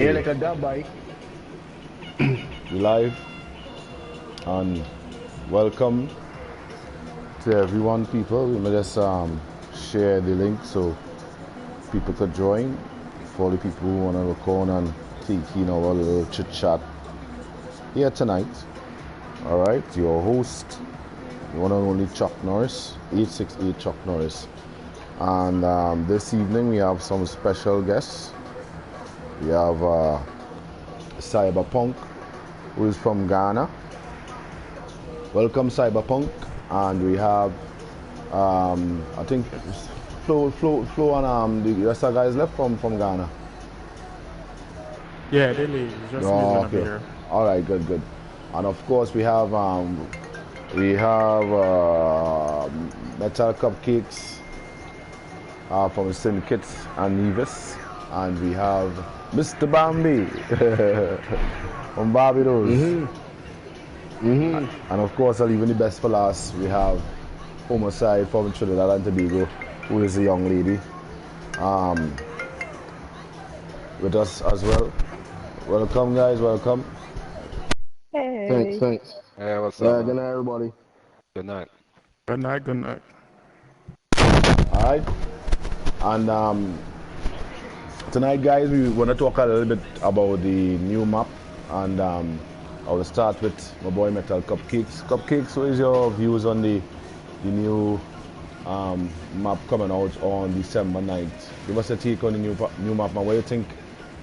Yeah, like a dub bike. We live and welcome to everyone, people. We may just share the link so people could join. For the people who want to look on and take our little chit chat here tonight. All right, your host, the one and only Chuck Norris, 868 Chuck Norris, and this evening we have some special guests. We have Cyberpunk, who is from Ghana. Welcome, Cyberpunk. And we have, I think, Flo and the rest of the guys left from Ghana. Yeah, they leave. It's just me gonna be here. All right, good. And of course, we have Metal Cupcakes from Syndicates and Nevis, and we have Mr. Bambi from Barbados. And of course, I'll even the best for last. We have Homicide from Trinidad and Tobago, who is a young lady, with us as well. Welcome, guys. Welcome. Hey. Thanks. Hey, what's up? Good night, everybody. Good night. Good night. All right. And tonight, guys, we want to talk a little bit about the new map, and I will start with my boy Metal Cupcakes. Cupcakes, what is your views on the new map coming out on December 9th? Give us a take on the new map, and what do you think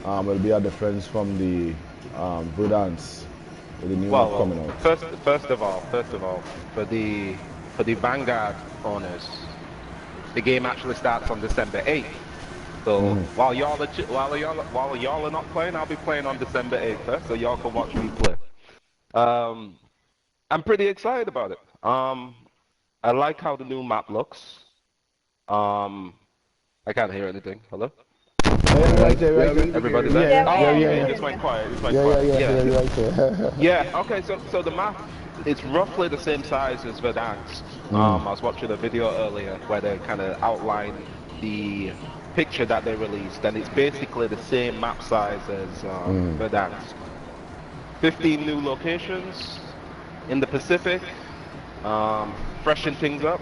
will be a difference from the Verdance with the new map coming out? First of all, for the Vanguard owners, the game actually starts on December 8th. So while y'all are not playing, I'll be playing on December 8th, so y'all can watch me play. I'm pretty excited about it. I like how the new map looks. I can't hear anything. Hello? Right there. Everybody there? Yeah. It just went quiet. Yeah, right there. Yeah, okay, so the map is roughly the same size as Verdansk. I was watching a video earlier where they kind of outlined the picture that they released, and it's basically the same map size as Verdansk. 15 new locations in the Pacific, freshen things up.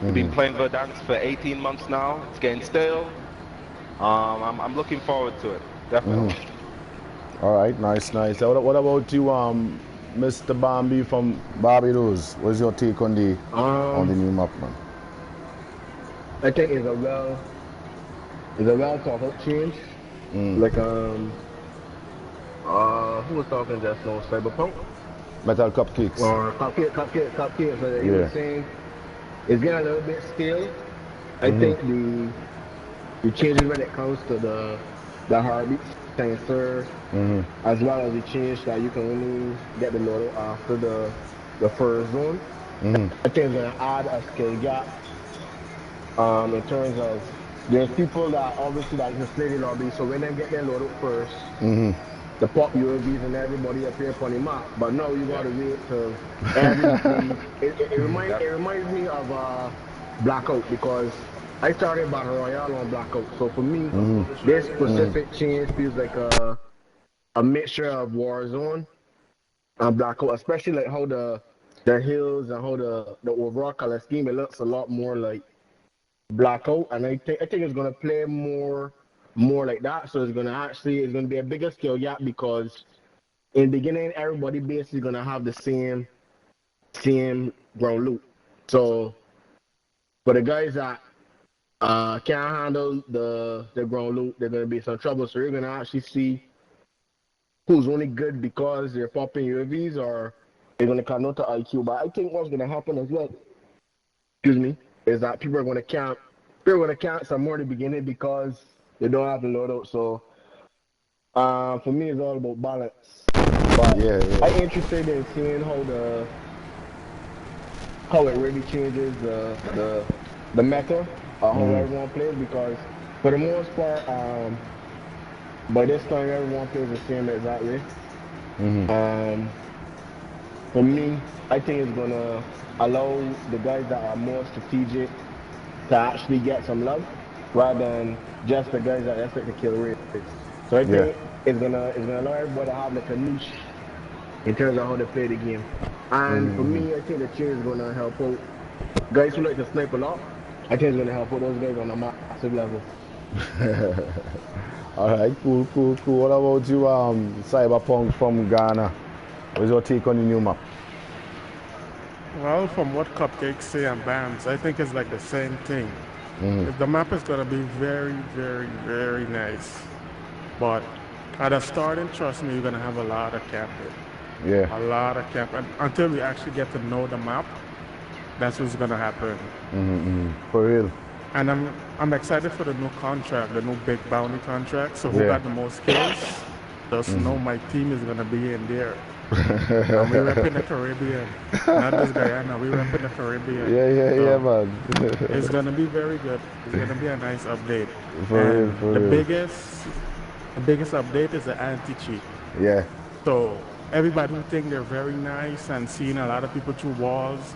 We've been playing Verdansk for 18 months now. It's getting stale. I'm looking forward to it, definitely. All right, nice. What about you, Mr. Bambi from Barbados? What's your take on the new map, man? I think it's a well thought out change. Like who was talking just now? Cyberpunk? Metal Cupcakes. Or Cupcake. So he was saying it's getting a little bit stale. I think the changes when it comes to the heartbeat sensor, as well as the change that you can only get the loadout after the first zone. I think it's gonna add a skill gap. In terms of there's people that obviously like just play the lobby, so when they get their loadout first, the pop UAVs and everybody appear upon the map. But now you gotta wait till everything. It reminds me of Blackout, because I started Battle Royale on Blackout. So for me, this specific change feels like a mixture of Warzone and Blackout, especially like how the hills and how the overall color scheme, it looks a lot more like Blackout, and I think it's gonna play more like that. So it's gonna be a bigger skill gap, because in the beginning everybody basically gonna have the same ground loot. So for the guys that can't handle the ground loot, they're gonna be in some trouble. So you're gonna actually see who's only good because they're popping UAVs, or they're gonna convert to IQ. But I think what's gonna happen as well, is that people are gonna count some more at the beginning because they don't have the loadout. So for me, it's all about balance. But I'm interested in seeing how it really changes the meta of how everyone plays, because for the most part, by this time everyone plays the same exactly. For me, I think it's gonna allow the guys that are more strategic to actually get some love, rather than just the guys that expect to kill rates. So I think it's gonna allow everybody to have like a niche in terms of how they play the game. And for me, I think the change is gonna help out guys who like to snipe a lot. I think it's gonna help out those guys on a massive level. All right, cool. What about you, Cyberpunk from Ghana? What's your take on the new map? Well, from what Cupcakes say and Bams, I think it's like the same thing. The map is going to be very, very, very nice. But at the starting, trust me, you're going to have a lot of camping. Yeah. A lot of camping. Until we actually get to know the map, that's what's going to happen. For real. And I'm excited for the new contract, the new big bounty contract. So who got the most kills? Just know my team is going to be in there. And we repping the Caribbean, not just Guyana. We repping the Caribbean. Yeah, man. It's gonna be very good. It's gonna be a nice update. For The real. biggest update is the anti-cheat. Yeah. So everybody who think they're very nice and seeing a lot of people through walls,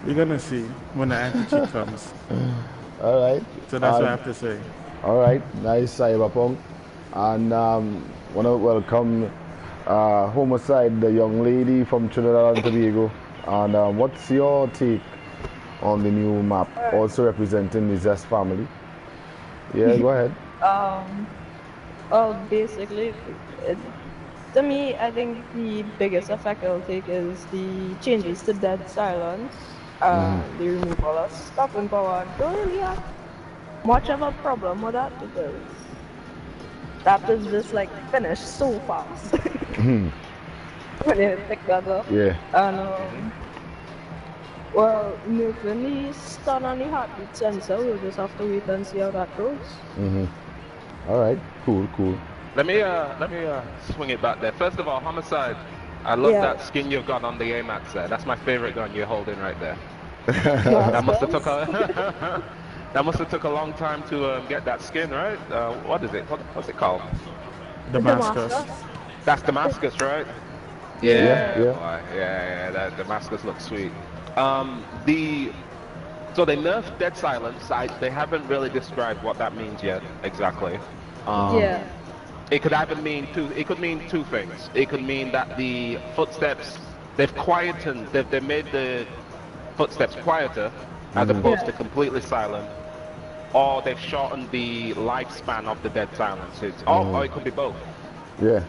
you're gonna see when the anti-cheat comes. All right. So that's what I have to say. All right. Nice, Cyberpunk. And wanna welcome Homicide, the young lady from Trinidad and Tobago. And what's your take on the new map, also representing the Zest family? Yeah, go ahead. Well, basically, to me, I think the biggest effect it'll take is the changes to Dead Silence, the removal of stopping power. I don't really have much of a problem with that because that is just like finished so fast. When you pick that up. Yeah. And well, moving the stun and the heartbeat sensor, we'll just have to wait and see how that goes. All right. Cool. Let me swing it back there. First of all, Homicide, I love that skin you've got on the AMAX there. That's my favorite gun you're holding right there. That must have took a that must have took a long time to get that skin, right? What is it? What's it called? Damascus. That's Damascus, right? Yeah. That Damascus looks sweet. So they nerfed Dead Silence. They haven't really described what that means yet exactly. It could either mean it could mean two things. It could mean that the footsteps they've made the footsteps quieter as opposed to completely silent, or they've shortened the lifespan of the Dead Silence. Or it could be both. Yeah.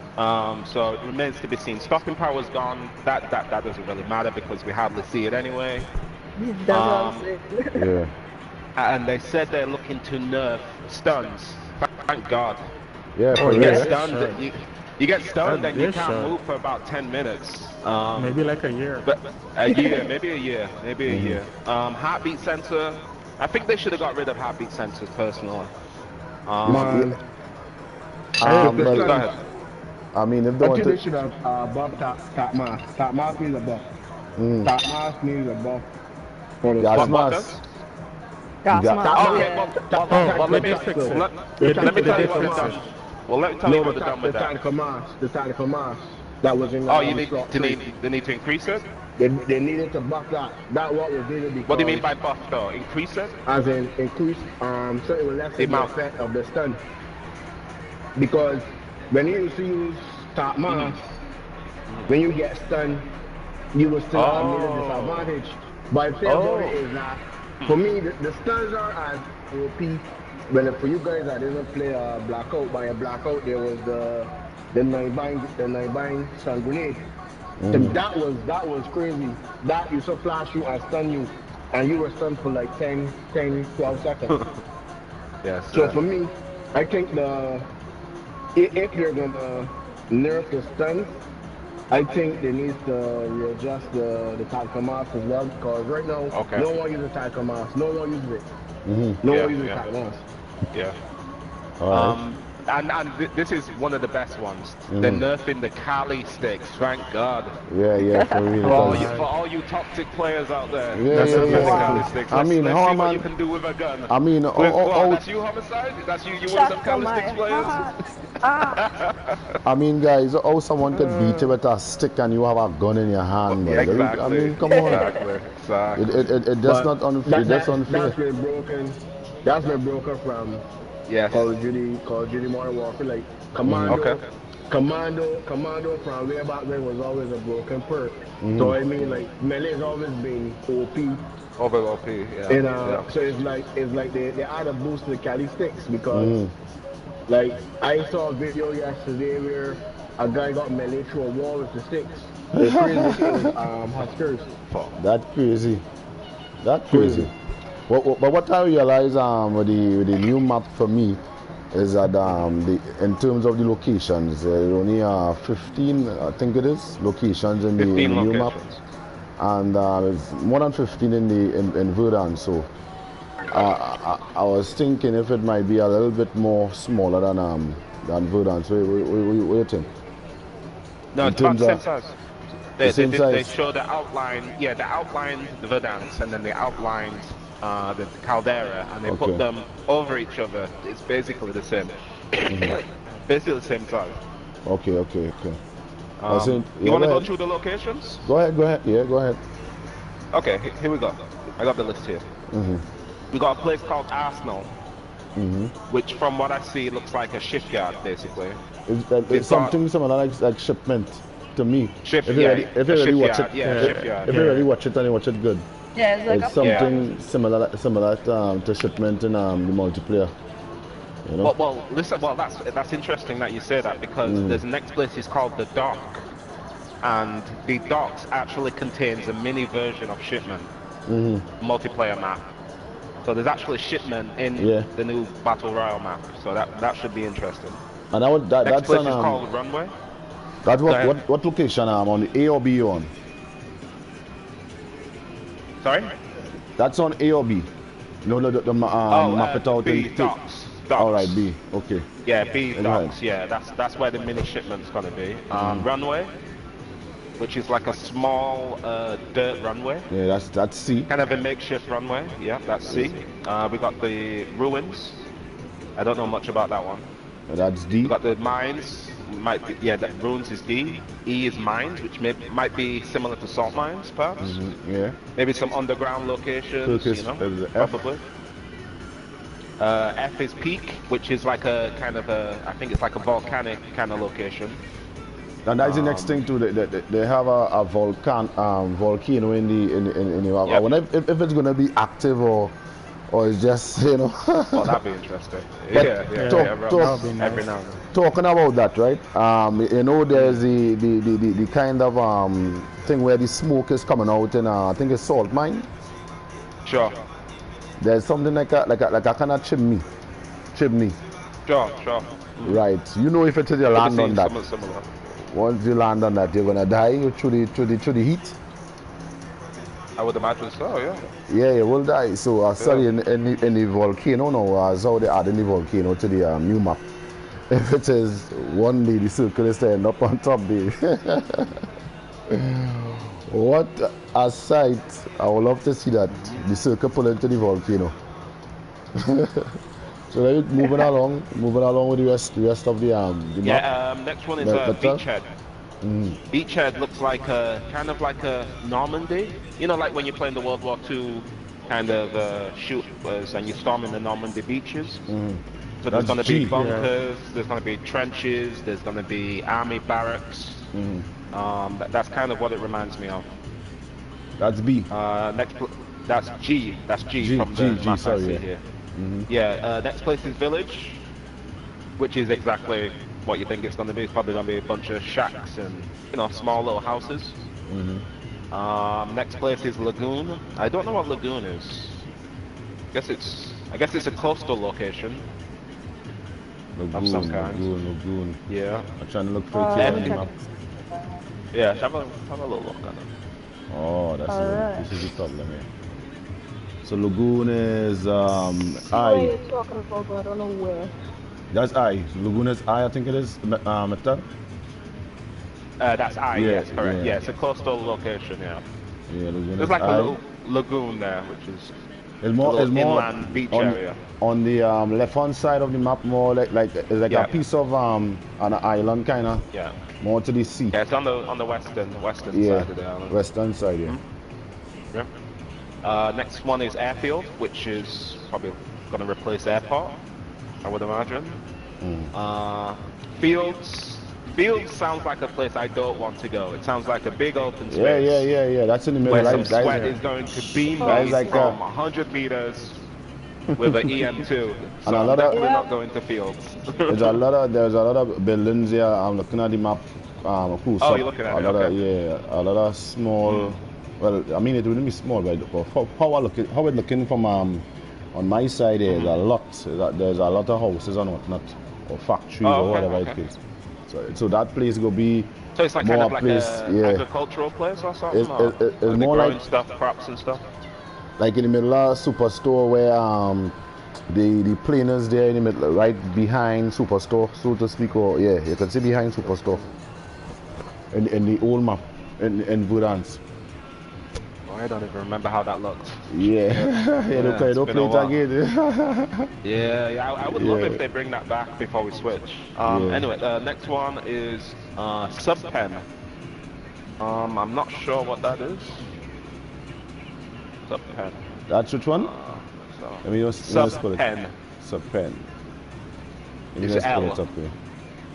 So it remains to be seen. Stopping power's gone. That doesn't really matter because we hardly see it anyway. Yeah. And they said they're looking to nerf stuns. Thank God. Yeah. You get stunned. You get stunned and you can't move for about 10 minutes. Maybe like a year. But maybe a year. Heartbeat sensor. I think they should have got rid of heartbeat sensors personally. Man. Go ahead. I mean, if they want they to... should have bumped top mask. Top mask needs a buff. Top mask needs a buff. For the Gas What mask. Gas got- mask. But let me tell you what they've done. Well, let me tell you what they've done with that. The tactical mask that was in Oh, they need to increase it? They needed to buff that. That what was needed because... What do you mean by buff though? Increase it? As in increase, certainly lessen the effect of the stun. Because when you used to use top mask, when you get stunned, you will still have a little disadvantage. But the thing about it is that, for me, the stuns are as OP. When for you guys that didn't play Blackout, by a Blackout there was the night bind stun grenade. And that was crazy. That used to flash you and stun you, and you were stunned for like 10, 12 seconds. Yes. So for me, I think if they're gonna nerf the stun, I think they need to readjust the tactical mask as well, because right now no one uses tactical mask. No one uses it. No one uses tactical mask. Yeah. All right. This is one of the best ones. They're nerfing the Kali sticks, thank God. Yeah, for real. For all you toxic players out there. Yeah. Kali sticks. I mean, let's see what you can do with a gun. I mean, that's you, Homicide? That's you? You one of them Kali sticks players? I mean, guys, how someone could beat you with a stick and you have a gun in your hand, man. Exactly. I mean, come on. Exactly. It does not unfair. That's where broken from Yes. Call of Duty Modern Warfare, like Commando from way back then was always a broken perk. So I mean, like melee has always been OP. Over OP, yeah. And Yeah. so it's like they add a boost to the Cali sticks because like I saw a video yesterday where a guy got melee through a wall with the sticks. The crazy thing was Huskers. That's crazy. That's crazy. But what I realize with the new map for me is that in terms of the locations, there are only 15, I think it is, locations in the new map, and it's more than 15 in Verdun. So I was thinking if it might be a little bit more smaller than Verdun. So what do you think? No, it's about the same size. They show the outline, the outlines, the Verdance, and then they outlined the Caldera, and they put them over each other. It's basically the same. Basically the same size. Okay. You want to go through the locations? Go ahead. Yeah, go ahead. Okay, here we go. I got the list here. We got a place called Arsenal, which from what I see looks like a shipyard, basically. It's something similar like shipment to me. If you really watch it, if you really watch it and you watch it good. Yeah, it's like something similar to shipment in the multiplayer. You know? Well, listen. Well, that's interesting that you say that because there's the next place is called the Dock, and the Docks actually contains a mini version of Shipment multiplayer map. So there's actually Shipment in the new Battle Royale map. So that should be interesting. And next that's place is called Runway. That's what location on the A or B on? Sorry? That's on A or B? No, map it out B, Docks. All right, B. Okay. Yeah, B Docks. Yeah, that's where the mini shipment's gonna be. Runway, which is like a small dirt runway. Yeah, that's C. Kind of a makeshift runway. Yeah, that's C. We got the ruins. I don't know much about that one. That's D. We got the mines. The ruins is D. E is mines, which might be similar to salt mines, perhaps. Yeah. Maybe some underground locations. Probably. F is peak, which is like I think it's like a volcanic kind of location. And that's the next thing too. They have a volcano in the map. I wonder if it's gonna be active or it's just Well, that'd be interesting. Every now and then. Talking about that, right? There's the kind of thing where the smoke is coming out in I think it's salt mine. Sure. There's something like a kind of chimney. Sure. Right. If it's you land on that. Similar. Once you land on that, you're gonna die through the heat. I would imagine so, yeah. Yeah, you will die. So sorry, in the volcano now, how they add in the volcano to the new map. If it is one day the circle is standing up on top there. What a sight. I would love to see that. The circle pull into the volcano. So then moving along with the rest of the map. Next one is Beachhead. Beachhead looks like kind of like a Normandy. Like when you're playing the World War II kind of shooters and you're storming the Normandy beaches. So there's going to be bunkers, there's going to be trenches, there's going to be army barracks. That's kind of what it reminds me of. That's B. That's G. That's G from the map I see here. Next place is Village, which is exactly what you think it's going to be. It's probably going to be a bunch of shacks and small little houses. Next place is Lagoon. I don't know what Lagoon is. I guess it's a coastal location. Lagoon. Yeah. I'm trying to look for it on the map. Yeah, have a little look at it. Oh, this is the problem here. So Lagoon is I. You're talking about, but I don't know where. That's I. So Lagoon is I think it is. Meta? That's I. Yes, correct. Yeah, it's a coastal location. Yeah. Yeah, Lagoon. There's like a little lagoon there, which is more inland beach area. On the left-hand side of the map, more like a piece of an island kind of. Yeah. More to the sea. Yeah, it's on the western side of the island. Western side, yeah. Yeah. Next one is Airfield, which is probably going to replace Airport. I would imagine. Fields sounds like a place I don't want to go. It sounds like a big open space. Yeah. That's in the middle. Where some sweat is going to beam me like from 100 meters with an EM2. So I'm definitely not going to Fields. there's a lot of buildings here. I'm looking at the map. You're looking at it. A lot of small. Well, I mean, it wouldn't be small, but how we're looking from on my side here, there's a lot of houses and whatnot, or factories or whatever it is. So that place will be. So it's like more kind of like place, an agricultural place or something? It's like more growing like stuff, crops and stuff? Like in the middle of Superstore where the planers there in the middle, right behind Superstore, so to speak, or you can see behind Superstore in the old map in Verdance. I don't even remember how that looked. Don't play it again. I would love if they bring that back before we switch. Anyway, the next one is Subpen. I'm not sure what that is. Subpen. That's which one? Let me just Subpen. Subpen. It's L.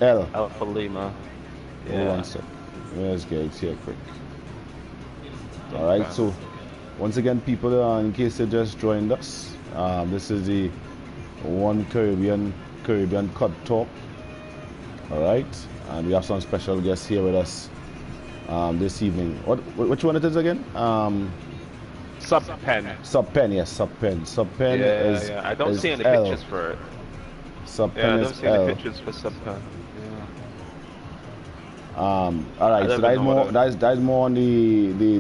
L. L for Lima. Hold on a sec. Let's get it here quick. Alright, so once again, people, in case they just joined us, this is the One Caribbean Cut Talk. Alright, and we have some special guests here with us this evening. Which one it is again? Subpen. Subpen, yes, Subpen. Subpen is. I don't see any L. pictures for it. Subpen I is don't see L. any pictures for Subpen. Alright, so that is more on the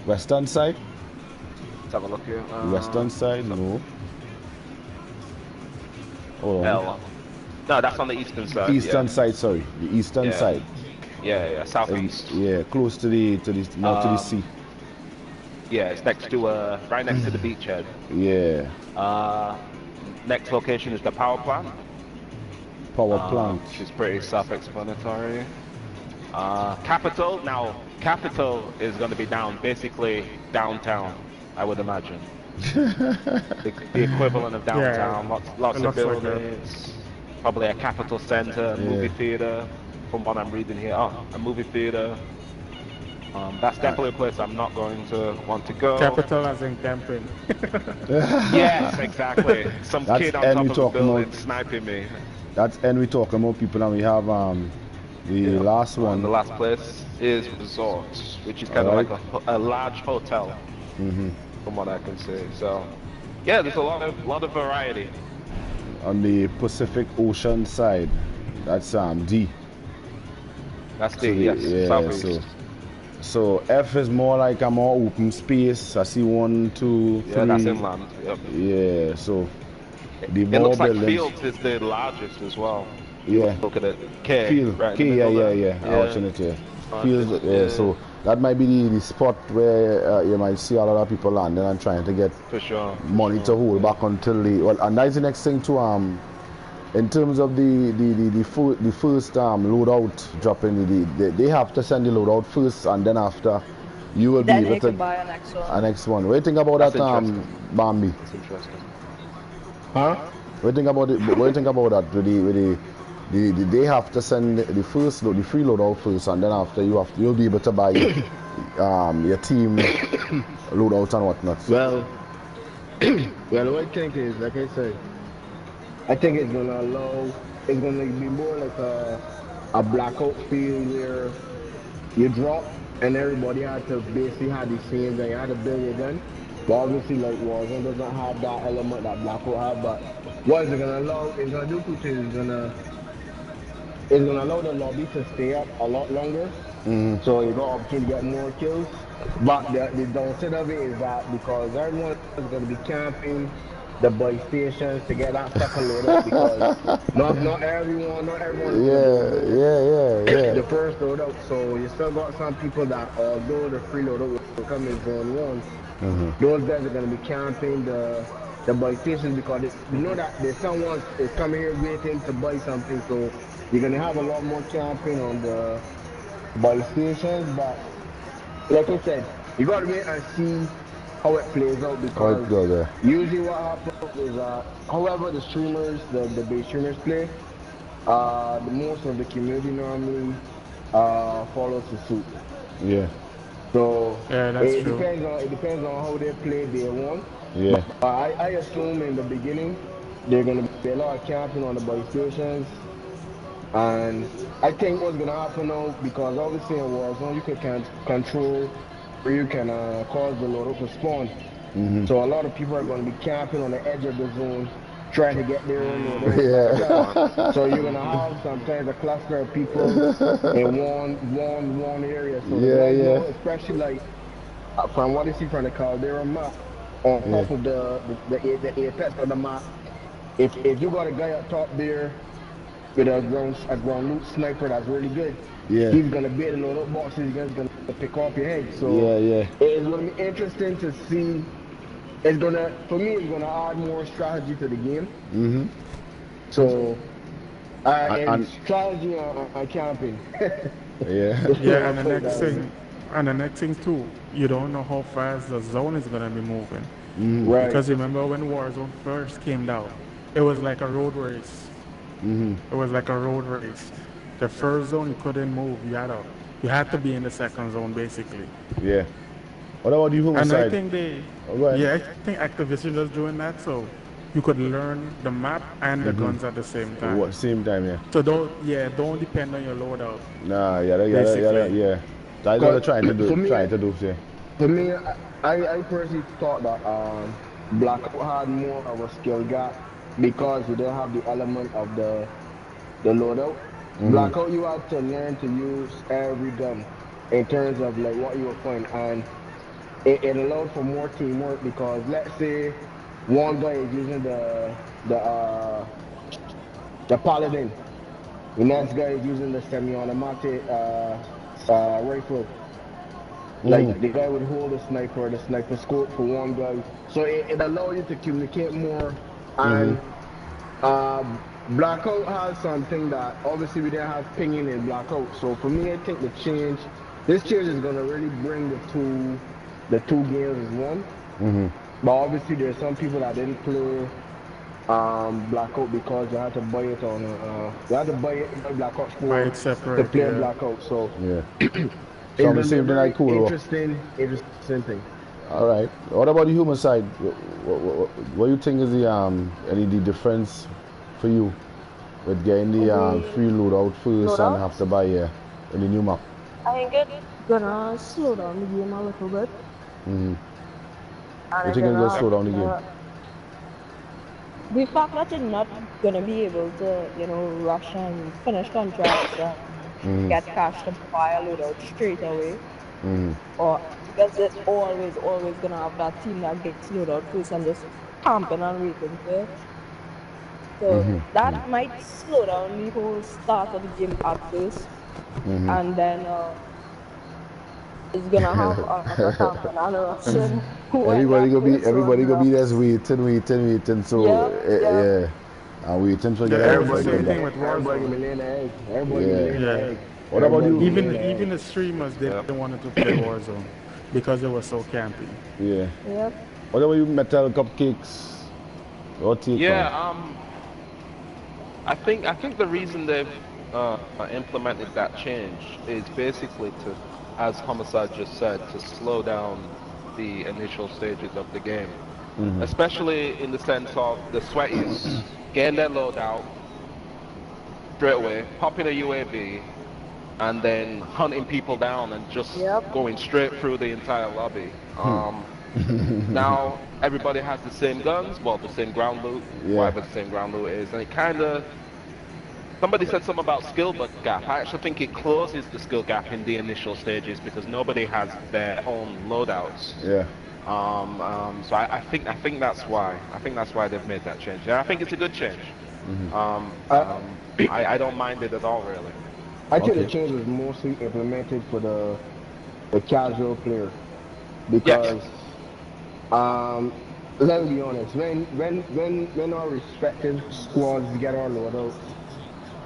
western side. Let's have a look here. The western side, no. Hold on. L. No, that's on the eastern side. Eastern side, sorry, the eastern side. Southeast. Close to the sea. Yeah, it's next to right next to the beachhead. Yeah. Next location is the power plant. Which is pretty self-explanatory. Capital. Now, Capital is going to be basically downtown, I would imagine. the equivalent of downtown. Lots of buildings. Probably a Capital Center, a movie theater. From what I'm reading here, a movie theater. That's definitely a place I'm not going to want to go. Capital as in camping. Yes, exactly. Some kid on top of the building sniping me. That's we talking about people, and we have the last one. The last place is Resort, which is kind of like a large hotel, from what I can see. So, yeah, there's a lot of variety. On the Pacific Ocean side, that's D. That's D, yes. Southeast. So F is more like a more open space. I see 1, 2, 3. Yeah, that's inland. Yep. Yeah, so it looks like Fields is the largest as well. Yeah. Look at it. K. Field. Right K. Yeah. I'm watching it here. Fields. So that might be the spot where you might see a lot of people landing and trying to get money to hold back until and that's the next thing too. In terms of the first loadout dropping, they have to send the loadout first, and then after you will be able to buy a next one. What do you think about that, Bambi? That's interesting. Huh? What do you think about that? They have to send the free loadout first, and then after you'll be able to buy your team loadouts and whatnot. Well, what I think is, like I said, I think it's gonna be more like a blackout field where you drop and everybody had to basically have the same thing. You had to build your gun. But obviously, like Warzone doesn't have that element that blackout have. But what is it gonna allow? It's gonna do two things. It's gonna allow the lobby to stay up a lot longer. So you got opportunity to get more kills. But the downside of it is that because everyone is gonna be camping the buy stations to get that stuff loaded, because not everyone Yeah. the first loadout. So you still got some people that, although the free loadout will come in zone 1, those guys are gonna be camping the buy stations, because you know that there's someone is coming here waiting to buy something. So you're gonna have a lot more camping on the buy stations. But like I said, you gotta wait and see how it plays out How it because goes there. usually what happens is however the streamers, the base streamers play, the most of the community normally follows the suit. Yeah. So Yeah, that's true. it depends on how they play day one. Yeah. I assume in the beginning they're gonna be a lot of camping on the base stations, and I think what's gonna happen now because obviously in Warzone you can control or you can cause the loadout to spawn. So a lot of people are going to be camping on the edge of the zone, trying to get their loadout. Yeah. So you're gonna have sometimes a cluster of people in one area. So the Yeah, guys yeah. know, especially like from what I see from the Caldera map, on Yeah. top of the apex of the map, if you got a guy up top there with a ground loot sniper that's really good, Yeah. he's gonna be in the loadout boxes. He's gonna pick off your head. So Yeah. it's gonna be interesting to see. It's gonna, for me, it's gonna add more strategy to the game. So, and strategy on camping. Yeah. Yeah, and the next thing too, you don't know how fast the zone is gonna be moving. Right. Because remember when Warzone first came down, it was like a road race. It was like a road race. The first zone you couldn't move. You had to be in the second zone basically. Yeah. What about you, And side? I think I think Activision is doing that so you could learn the map and the guns at the same time. What same time, yeah. So don't depend on your loadout. Nah, yeah. That's what they're trying to do. Yeah. For me, I personally thought that Blackout had more of a skill gap because you don't have the element of the loadout. Blackout, you have to learn to use every gun in terms of like what you were playing, and it allowed for more teamwork because let's say one guy is using the paladin, the next guy is using the semi-automatic rifle. Like the guy would hold the sniper scope for one guy, so it allowed you to communicate more. And Blackout has something that obviously we didn't have pinging in Blackout. So for me, I think this change is gonna really bring the two games as one. But obviously there's some people that didn't play Blackout because you had to buy it on Blackout 4 to play Blackout. So yeah. It's the same thing like cool. Interesting thing. All right. What about the human side? What do you think is the difference for you with getting the free loadout first and have to buy in the new map? I think it's gonna slow down the game a little bit. You think it's gonna slow down the game? The fact that you're not gonna be able to, rush and finish contracts and get cash to buy a loadout straight away. Or because it's always gonna have that team that gets loadout first and just camping and waiting for it. So that might slow down the whole start of the game at first. And then it's gonna have a camping and a rushing. Everybody gonna be just waiting. So yeah. And waiting for everybody. Same thing with Warzone. Everybody What about you? Even the streamers they wanted to play Warzone because it was so campy. Yeah. Yep. What about you, Metal Cupcakes? I think the reason they've implemented that change is basically to, as Homicide just said, to slow down the initial stages of the game, especially in the sense of the sweaties getting their loadout straight away, popping a UAV, and then hunting people down and just going straight through the entire lobby. Now everybody has the same guns, well, the same ground loot, whatever the same ground loot is, and it kind of. Somebody said something about skill gap. I actually think it closes the skill gap in the initial stages because nobody has their own loadouts. Yeah. So I think that's why. I think that's why they've made that change. Yeah, I think it's a good change. I don't mind it at all, really. I think the change was mostly implemented for the casual player because let's be honest, when our respective squads get our loadouts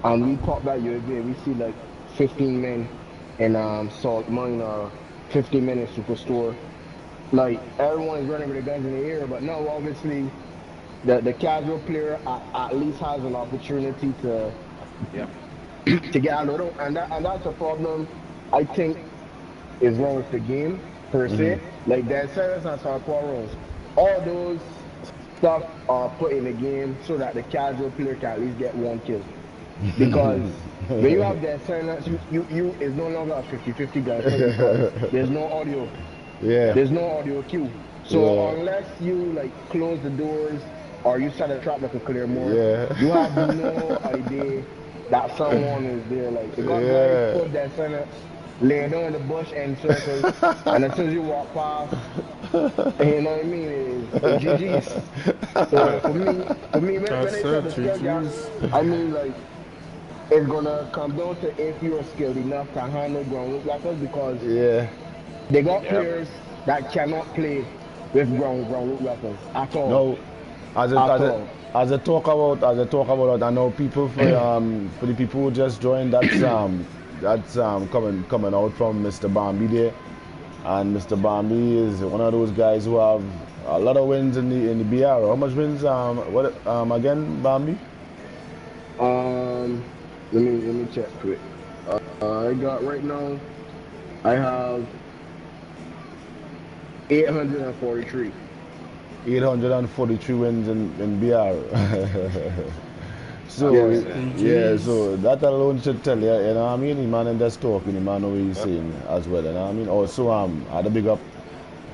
and we pop that UAV, we see like 15 men in salt mine or 15 men in superstore. like everyone's running with the guns in the air, but no, obviously the casual player at least has an opportunity to Yeah. to get a little, and that's a problem I think is wrong with the game per se. Like the service and star quarrels, all those stuff are put in the game so that the casual player can at least get one kill. Because when you have the silence, you is no longer a 50-50 gunfight because there's no audio. Yeah. There's no audio cue. So unless you like close the doors or you set a trap that could clear more, you have no idea that someone is there. Like because guys put that silence, lay down in the bush and circle, and as soon as you walk past, you know what I mean, it's GG's. So for me, when they said the skill gap, I mean like it's gonna come down to if you are skilled enough to handle ground loop weapons because they got players that cannot play with ground loop weapons at all. No, as I talk about, I know people for the people who just joined. That's coming out from Mr. Bambi there, and Mr. Bambi is one of those guys who have a lot of wins in the BR. How much wins? What again, Bambi? Let me check quick. I got right now. I have 843. 843 wins in BR. So so that alone should tell you, you know what I mean? The man in that's talking, the man know what he's saying as well, you know what I mean? Also, I had a big up.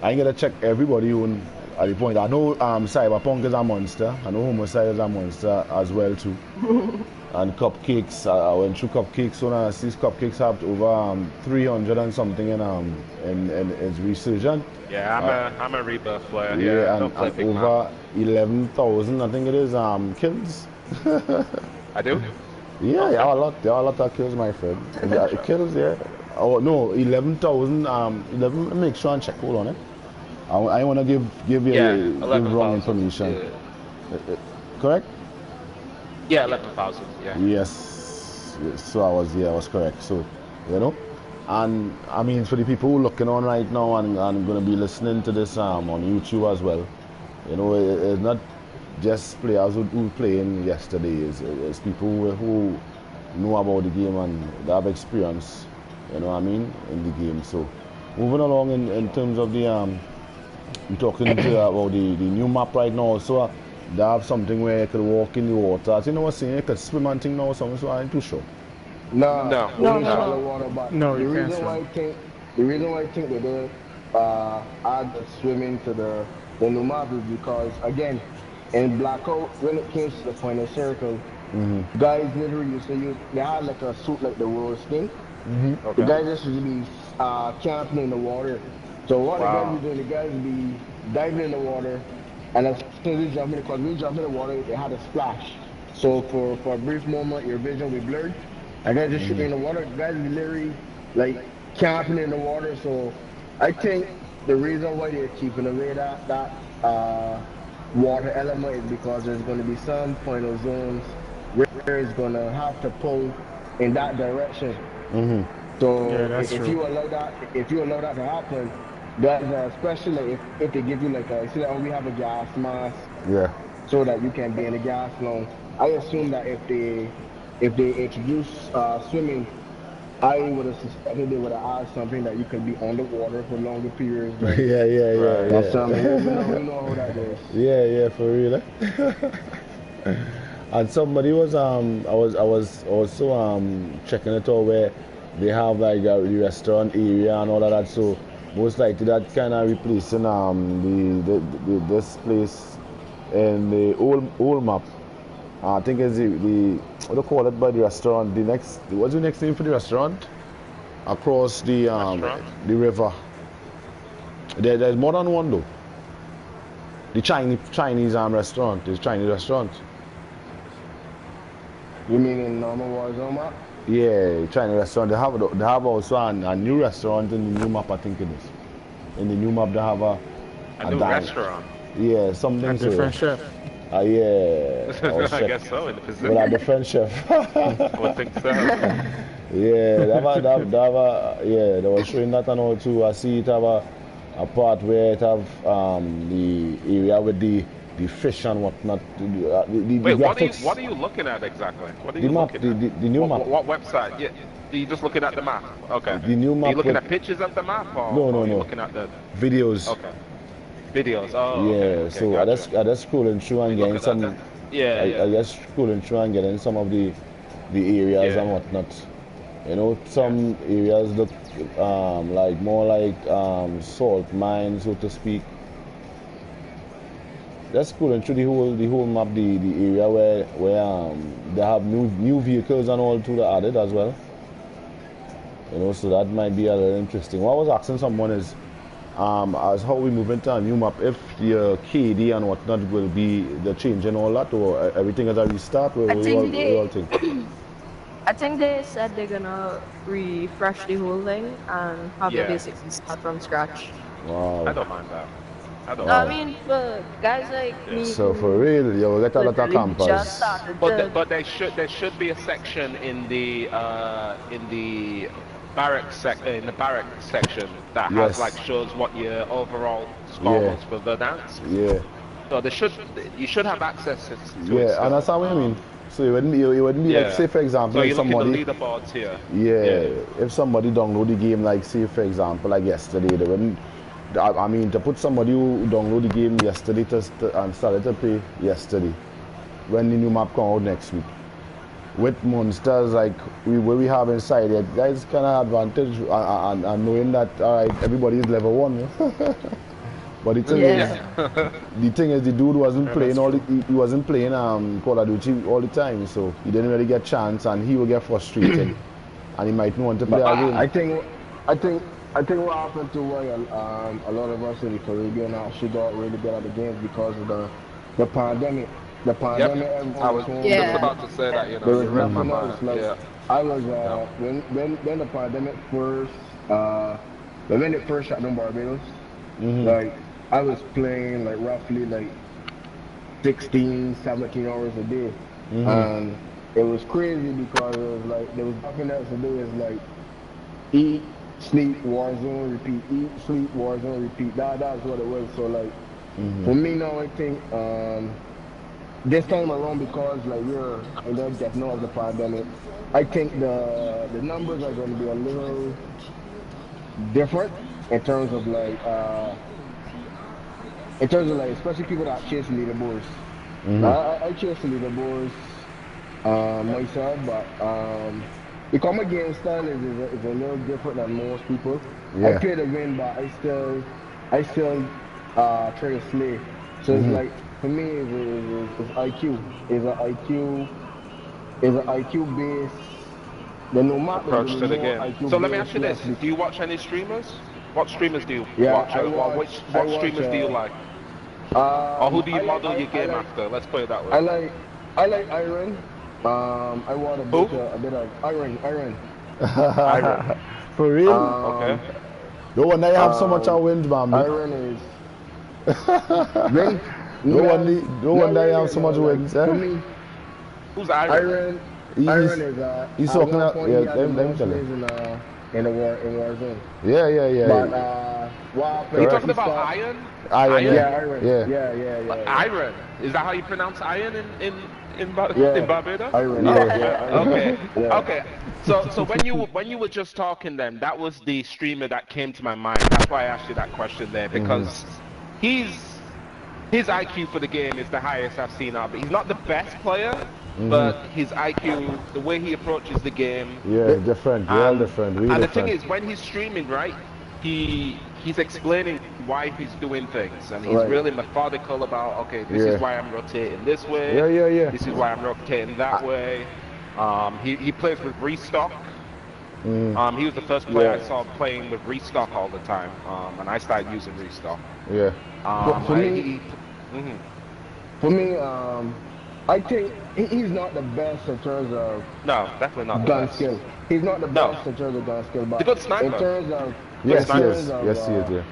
I ain't gonna check everybody on at the point. I know Cyberpunk is a monster. I know Homicide is a monster as well too. And Cupcakes, I went through Cupcakes, and I see Cupcakes have over 300 and something in its resurgent. Yeah, I'm a rebirth player. Yeah, and over 11,000, I think it is, kills. I do? Yeah, there are a lot of kills, my friend. Kills, yeah. Oh no, 11,000. 11. Make sure and check. Hold on, it. I want to give you wrong information. Correct? Yeah, 11,000. Yeah. Yes. So I was correct. So, you know, and I mean for the people who looking on right now and going to be listening to this on YouTube as well, you know, it's not just players who playing yesterday. It's people who know about the game and they have experience. You know what I mean, in the game. So, moving along in terms of the we're talking about the new map right now. So. They have something where you could walk in the water. You know what I'm saying? You could swim and thing now, so I'm too sure. No. No, the reason why I think they don't add the swimming to the new map is because again, in Blackout, when it came to the final circle, guys literally used to use they had like a suit like the World Skin. The guys just used to be camping in the water. So what the guys be doing, the guys be diving in the water. And as soon as we jump in, because we jump in the water, it had a splash. So for a brief moment, your vision will be blurred. And guys just shooting in the water. Guys be literally like camping in the water. So I think the reason why they're keeping away that water element is because there's going to be some final zones where it's going to have to pull in that direction. So if you allow that to happen. Guys, especially if they give you like we have a gas mask, so that you can be in the gas long. I assume that if they introduce swimming, I would have suspected they would have added something that you could be underwater for longer periods. Right? Yeah. That's something we know how that is. Yeah, for real. And somebody was I was also checking it out where they have like a restaurant area and all of that. So. Most likely that kind of replacing this place in the old map. I think it's the what do you call it by the restaurant? What's the next name for the restaurant? Across the river. There's more than one though. The Chinese restaurant. There's Chinese restaurant. You mean in normal WARZONE map? Yeah, Chinese restaurant. They have also a new restaurant in the new map. I think it is. In the new map, they have a new restaurant. Yeah, something. A different chef. Yeah. I guess so. In the Pacific. Well, a different chef. I would think so. Yeah, they were showing that and all too. I see it have a a part where it have the area with the fish and whatnot. Wait, graphics. what are you looking at exactly? What are The you map, looking at? the new map. What website? Yeah, are you just looking at the map? Okay. The new map. Are you looking at pictures of the map, or are you looking at the videos? Okay. Videos. Oh, yeah. okay, So gotcha. I just scrolling through and getting some. I just scrolling through and getting some of the areas and whatnot. You know, some areas look like more like salt mines, so to speak. That's cool, and through the whole map, the area where they have new vehicles and all to the added as well. You know, so that might be a little interesting. What I was asking someone is, as how we move into a new map, if your KD and whatnot will be the change and all that, or everything is a restart. What do you all think? I think they said they're gonna refresh the whole thing and have it basically start from scratch. Wow. I don't mind that. I mean, for guys like me. So for real, you will get a lot of campers. But there should be a section in the barrack section that has like shows what your overall score was for the dance. Yeah. So you should have access to it. Yeah, and that's how I mean. So you wouldn't be like, say for example, so if somebody at the leaderboards here. Yeah, if somebody download the game, like say for example, like yesterday, they wouldn't. I mean, to put somebody who download the game yesterday and started to play yesterday, when the new map come out next week, with monsters like we have inside it, guys kind of advantage and knowing that everybody is level 1. But the thing is, the dude wasn't playing he wasn't playing Call of Duty all the time, so he didn't really get a chance, and he will get frustrated, and he might not want to play again. I think what happened to why a lot of us in the Caribbean actually got really good at the games because of the pandemic. The pandemic. I was just about to say that. You know, you read my mind. I was when the pandemic first when it first shut down Barbados, like I was playing like roughly like 16, 17 hours a day, and it was crazy because it was like there was nothing else to do. It's like eat, sleep, Warzone, repeat, eat, sleep, Warzone, repeat. That's what it was. So like for me now, I think this time around, because like we're in the depth now of the pandemic, I think the numbers are going to be a little different in terms of like especially people that chase leaderboards. I chase leaderboards myself, but because my game style is a little different than most people. I play to win, but I still try to slay. So it's like, for me, it's IQ. It's an IQ based. The no matter approach to the game. So let me ask you this: do you watch any streamers? What streamers do you watch? What streamers do you like? Or who do you model your game after? Let's put it that way. I like Iron. I want a bit of Iron. Iron. For real? Okay. No wonder you have so much wind, man. Iron is. No wonder you have so much wind. For me, who's Iron? Iron is he's talking about them tell in Warzone. Yeah. But what happened? You talking about Iron? Iron. Yeah. Iron. Is that how you pronounce Iron in Barbados? Iron. Okay. So when you were just talking, then that was the streamer that came to my mind. That's why I asked you that question there, because his IQ for the game is the highest I've seen of it. He's not the best player, but his IQ, the way he approaches the game, different. Different. And the thing is, when he's streaming, right, he's explaining why he's doing things, and he's really methodical about, okay, this is why I'm rotating this way. This is why I'm rotating that way. He plays with restock. He was the first player I saw playing with restock all the time, and I started using restock. For me, I think he's not the best in terms of definitely not gun skill. He's not the best in terms of gun skill, but good sniper. In terms of yes, he is.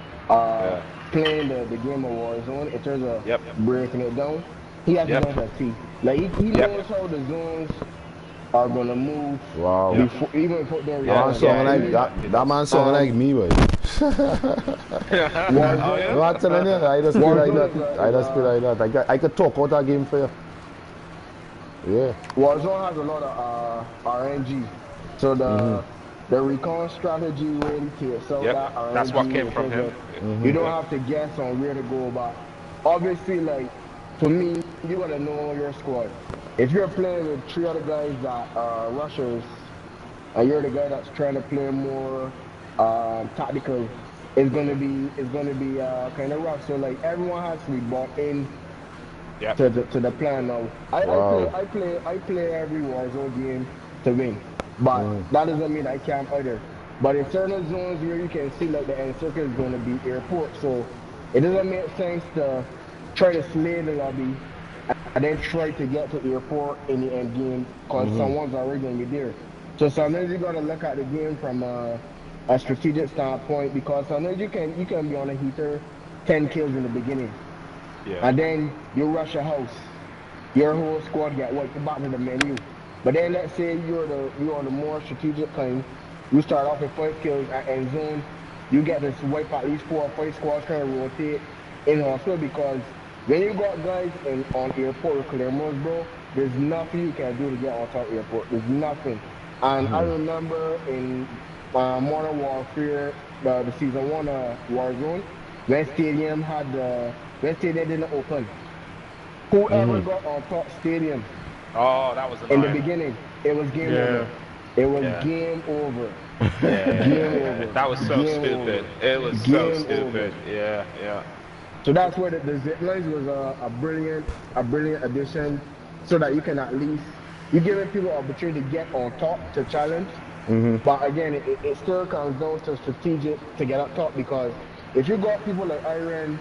Playing the game of Warzone, in terms of breaking it down, he has enough at T. Like he knows how the zones are gonna move. Wow. Before, even before they're that man song like me, boy. Warzone. No, I'm telling you, I just feel like that. I just feel like that. I could talk out that game for you. Yeah. Warzone has a lot of RNG. So the recon strategy really takes out that RNG. That's what came from him. You don't have to guess on where to go, but obviously, like, for me, you gotta know your squad. If you're playing with 3 other guys that are rushers, and you're the guy that's trying to play more tactical, it's gonna be kind of rough. So like everyone has to be bought in to the plan now. I play every Warzone game to win, but that doesn't mean I can't either. But in certain zones where you can see like the end circle is going to be airport, so it doesn't make sense to try to slay the lobby and then try to get to airport in the end game because someone's already going to be there. So sometimes you got to look at the game from a strategic standpoint, because sometimes you can be on a heater, 10 kills in the beginning, and then you rush a house, your whole squad get wiped back to the menu. But then let's say you're on the more strategic kind, you start off with 5 kills at end zone, you get to wipe at least 4 or 5 squads kind of rotate in hospital, because when you got guys on airport with Clermont, bro, there's nothing you can do to get on top airport. There's nothing. And I remember in Modern Warfare, the season 1 Warzone, when Stadium didn't open, whoever got on top Stadium, that was in the beginning, it was game over. It was game over. Game over. That was so stupid. It was so stupid. Yeah. So that's where the zip lines was a brilliant addition, so that you can at least, you're giving people opportunity to get on top to challenge. But again, it still comes down to strategic to get up top, because if you got people like Iron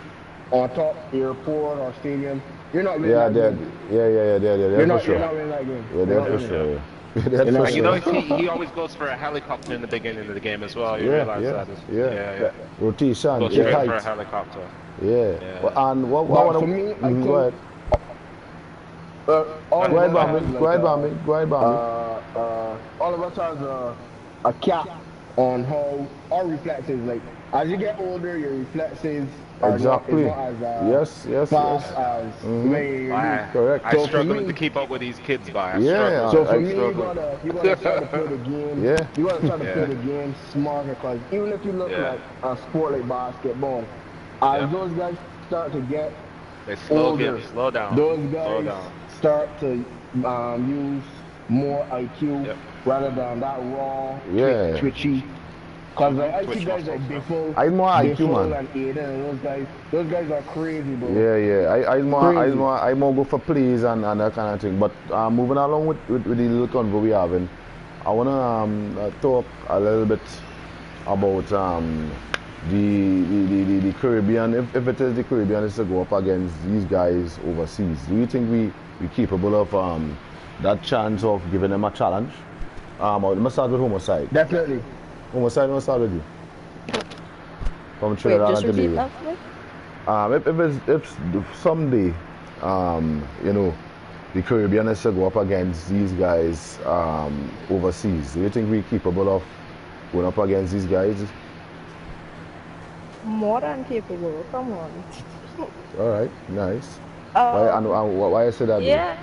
on top airport or stadium, you're not winning that game. You're not winning that game. Yeah, they're for sure. And you know, he always goes for a helicopter in the beginning of the game as well. You realize that? Yeah. Rotation. Go straight for a helicopter. Yeah. Well, and what for me, I think, go ahead. Go ahead, Bambi. All of us has a cap on how our reflexes, like, as you get older, your reflexes are not as fast as correct. I'm struggling to keep up with these kids, by. So for me, you gotta try to play the game. You gotta try to play the game smarter, because even if you look at a sport like basketball, as those guys start to get older, slow down. Those guys start to use more IQ rather than that raw, twitchy. Because like, I see guys like Biffle, I'm more IQ, man. And Aiden, and those guys are crazy, bro. I more go for plays and that kind of thing. But moving along with the little convo we having, I wanna talk a little bit about the Caribbean. If it is the Caribbean, it's to go up against these guys overseas. Do you think we capable of that chance of giving them a challenge? Let's start with Homicide. Definitely. Homicide, let's start with you. From Trinidad and Tobago. If someday, you know, the Caribbean is to go up against these guys overseas, do you think we're capable of going up against these guys? More than capable, come on. All right, nice. Why I say that? Yeah,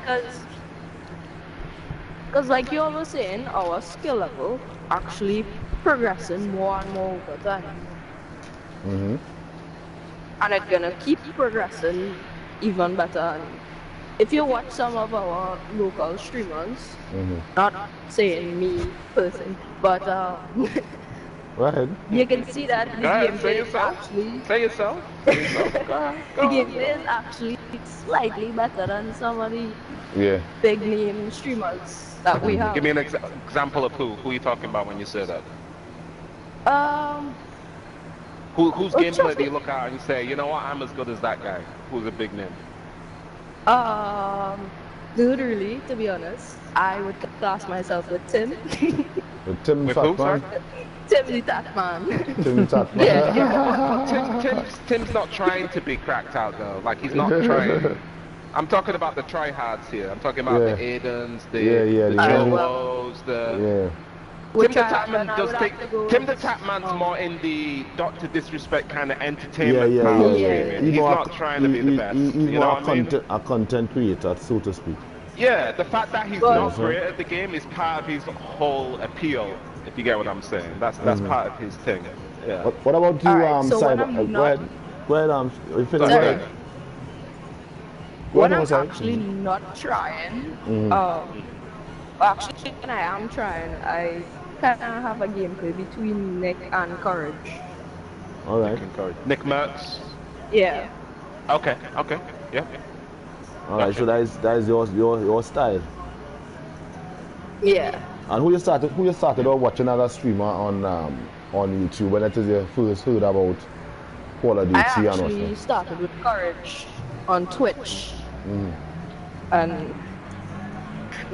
because like you were saying, our skill level actually progressing more and more over time. And it's gonna keep progressing even better. If you watch some of our local streamers, not saying me person, but go ahead. You can see that the gameplay is actually... Say yourself. The gameplay is actually slightly better than some of the big name streamers that we have. Give me an example of who? Who are you talking about when you say that? Whose gameplay do you look at and say, you know what, I'm as good as that guy? Who's a big name? Literally, to be honest, I would class myself with Tim. With Tim Fatman? Tim the Tatman. Tim Tatman. Tim's not trying to be cracked out though. Like, he's not trying. I'm talking about the tryhards here. I'm talking about the Aidens, the Jolos, Tim the Tapman does take. Tim the Tapman's more in the Dr. Disrespect kind of entertainment part of streaming. He's not trying to be the best. You know what I mean? A content creator, so to speak. Yeah, the fact that he's not great at the game is part of his whole appeal. If you get what I'm saying, that's part of his thing. Yeah. What about you, Cyber? Go ahead. You finish. When I'm actually not trying, actually when I am trying, I kind of have a gameplay between Nick and Courage. All right. Nick Mertz. Yeah. Okay. Yeah. All right. So that is your style. Yeah. And who you started out watching another streamer on YouTube when it is your first heard about Call of Duty? I actually started with Courage on Twitch and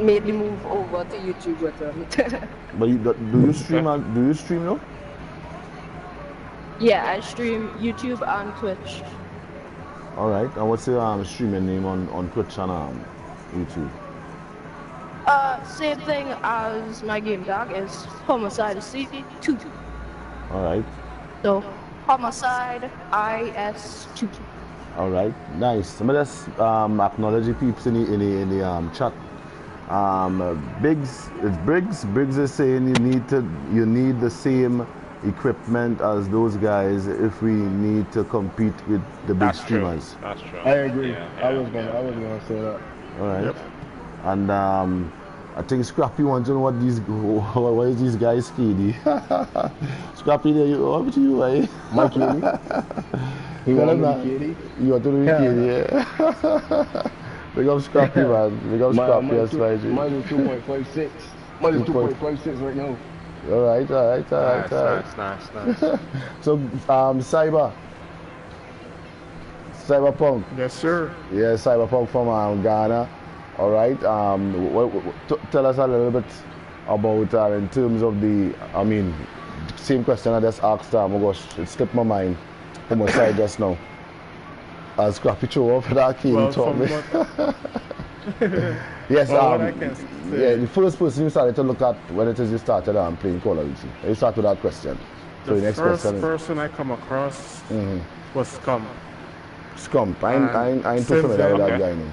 made the move over to YouTube with him. But do you stream now? Yeah, I stream YouTube and Twitch. All right. And what's your streaming name on Twitch and YouTube? Same thing as my game tag is Homicide C2. All right. So Homicide IS2. All right. Nice. Let me just acknowledge the peeps in the chat. Briggs is saying you need the same equipment as those guys if we need to compete with the big streamers. That's true. I agree. Yeah. I was gonna say that. All right. Yep. And I think Scrappy wants to know what is these guys skinny. Scrappy, what about you, eh? My kitty. You want to be kitty? You want to be kitty, yeah. Big up Scrappy, man. Big up Scrappy, that's right. Mine is 2.56. Mine is 2.56 right now. All right. Nice. So, Cyberpunk. Yes, sir. Yeah, Cyberpunk from Ghana. All right. Tell us a little bit about in terms of same question I just asked. Oh gosh, it slipped my mind from my side just now. As Scrappy show up that key told me. Yes. What I can say. Yeah, the first person you started to look at when it is you started playing Call of Duty. You start with that question. So the next first question person I come across was Scum. Scum. I ain't too familiar with that guy name.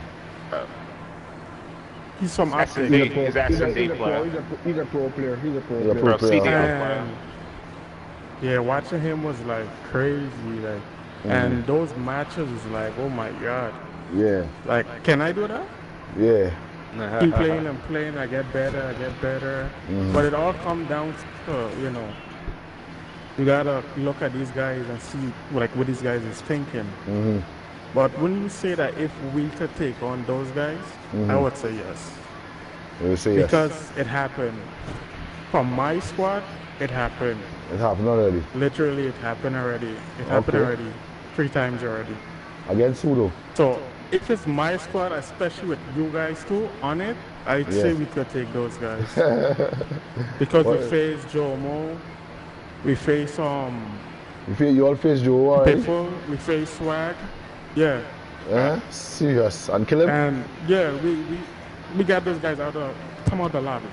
He's from Africa. He's S&D player. He's a pro player. He's a pro Pro player. player. Yeah, watching him was like crazy, like, and those matches was like, oh my god. Yeah. Like, can I do that? Yeah. Keep playing and playing, I get better. But it all comes down to, you gotta look at these guys and see like what these guys is thinking. But when you say that if we could take on those guys, I would say yes. You would say yes. Because it happened. From my squad, it happened. It happened already. Literally, it happened already. It happened already. 3 times already. Against who though? So if it's my squad, especially with you guys too on it, I'd say we could take those guys. Because we face Jomo, we face you all face Joe, alright? people, we face Swag. Yeah. Serious. And kill him? And yeah, we got those guys come out the lobby.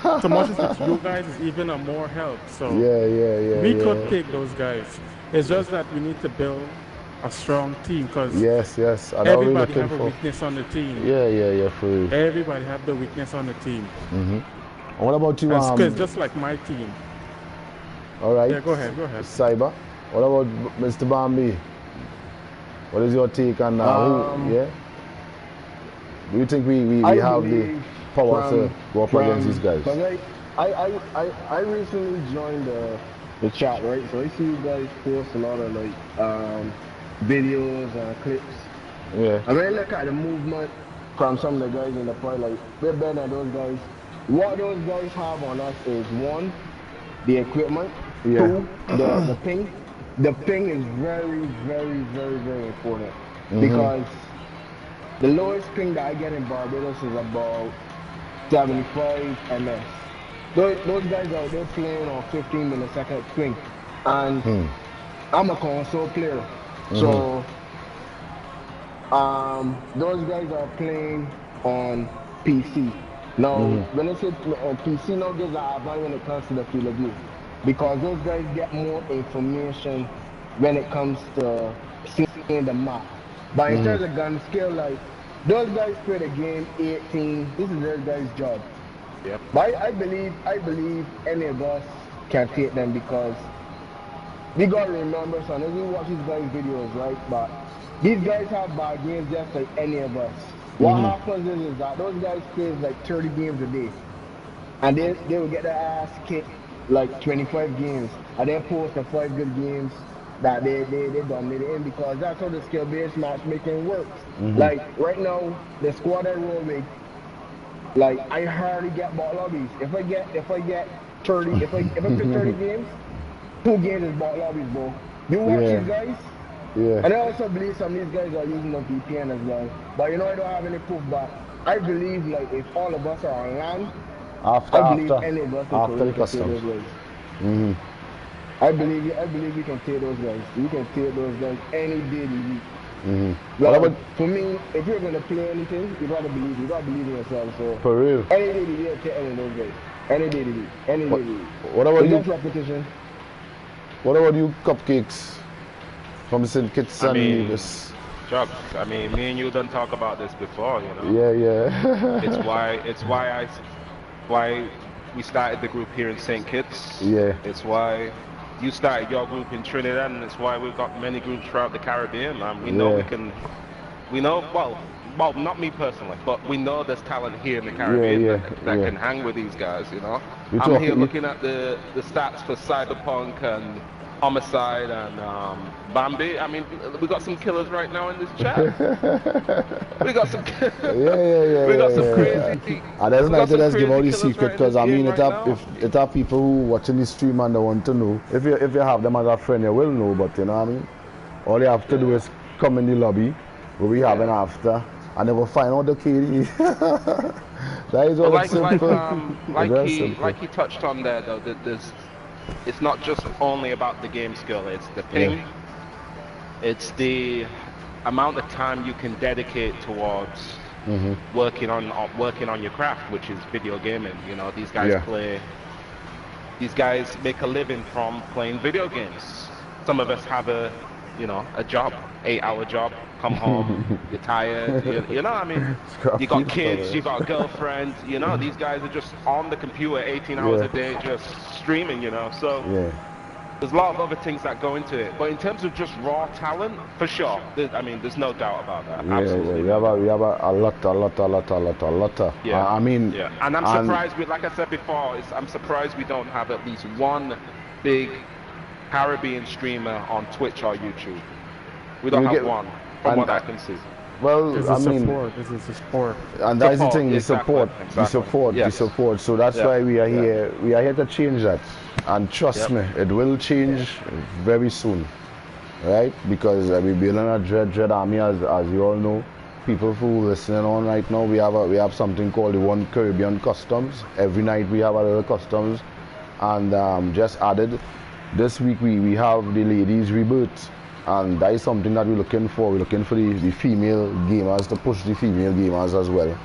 So much as it's you guys is even a more help. So we could take those guys. It's just that we need to build a strong team because yes. And everybody have a weakness on the team. Yeah, for real. Everybody have the weakness on the team. And what about you? It's just like my team. All right. Yeah, go ahead. Cyber. What about Mr. Bambi? What is your take on who? Yeah. Do you think we have the power to go up against these guys? I recently joined the chat, right? So I see you guys post a lot of videos and clips. Yeah. I really look at the movement from some of the guys in the fight, like we're better than those guys. What those guys have on us is 1, the equipment. 2, the ping. The ping is very, very, very, very important because the lowest ping that I get in Barbados is about 75 ms. Those guys out there playing on 15 millisecond ping, and I'm a console player, so those guys are playing on PC. Now, when I say PC, now gives an advantage when it comes to the field of view, because those guys get more information when it comes to seeing the map. But in terms of gun skill, like those guys play the game 18. This is their guys' job. Yep. But I believe any of us can take them, because we gotta remember, son, as we watch these guys' videos, right? But these guys have bad games just like any of us. What happens is that those guys play like 30 games a day, and they will get their ass kicked like 25 games, and then post the 5 good games that they dominated in, because that's how the skill-based matchmaking works. Like right now, the squad I roll with, like I hardly get bot lobbies. If I get 30, if I pick 30 games, 2 games is bot lobbies, bro. You watch these guys. Yeah. And I also believe some of these guys are using the VPN as well. But you know, I don't have any proof, but I believe like if all of us are on land, I believe any of us after the can take customs. those guys. I believe we can take those guys. We can take those guys any day of the week. Like, for me, if you're gonna play anything, you gotta believe in yourself. So for real. Any day of the week, take any of those guys. Any day of the week. Any day of the week. What about you? Repetition. What about you, Cupcakes? From St. Kitts and Nevis. Chuck, I mean, me and you done talk about this before, you know. Yeah. it's why we started the group here in St. Kitts. Yeah. It's why you started your group in Trinidad, and it's why we've got many groups throughout the Caribbean. We know well, not me personally, but we know there's talent here in the Caribbean that can hang with these guys, you know. I'm here looking at the stats for Cyberpunk and Homicide and Bambi. I mean, we got some killers right now in this chat. We got some. We got some crazy. And that's not to just give all the secret, because I mean, it are people who watching the stream and they want to know. If you have them as a friend, you will know. But you know what I mean. All you have to do is come in the lobby where we having after, and they will find out the KD. That is all simple. Like he touched on there, though. It's not just only about the game skill, it's the ping, it's the amount of time you can dedicate towards working on your craft, which is video gaming. You know, these guys make a living from playing video games. Some of us have a job, 8-hour job, come home, you're tired, you know what I mean? You got kids, you got girlfriends, you know, these guys are just on the computer 18 hours a day just streaming, you know, so there's a lot of other things that go into it. But in terms of just raw talent, for sure, there's no doubt about that. Absolutely. We have a lot. Yeah. And I'm surprised, like I said before, I'm surprised we don't have at least one big Caribbean streamer on Twitch or YouTube. We don't have one, from what I can see. Well, This is a sport. And that's the thing, the support. So that's why we are here. We are here to change that. And trust me, it will change very soon. Right? Because we're building a dread army, as you all know. People who listening on right now, we have something called the WARZONE Caribbean Customs. Every night we have a little customs. And just added, this week we have the ladies rebirth. And that is something that we're looking for. We're looking for the female gamers, to push the female gamers as well.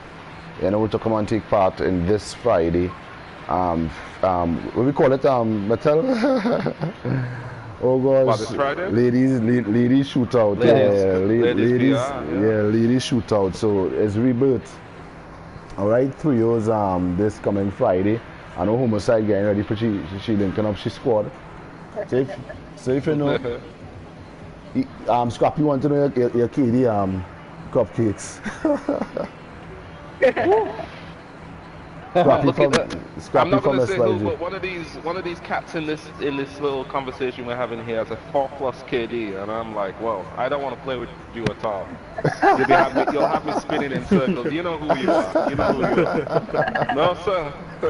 You know, to come and take part in this Friday. What we call it, Mattel? Oh gosh. What, this Friday? Ladies shootout. Ladies shootout. So it's rebirth. Alright, 3 years this coming Friday. I know Homicide getting ready for she linking up she squad. So if you know. Scrappy, you want to know your KD cupcakes. I'm not going to say who, but one of these cats in this little conversation we're having here has a 4+ KD, and I'm like, well, I don't want to play with you at all. You'll have me spinning in circles. You know who you are. No, sir. I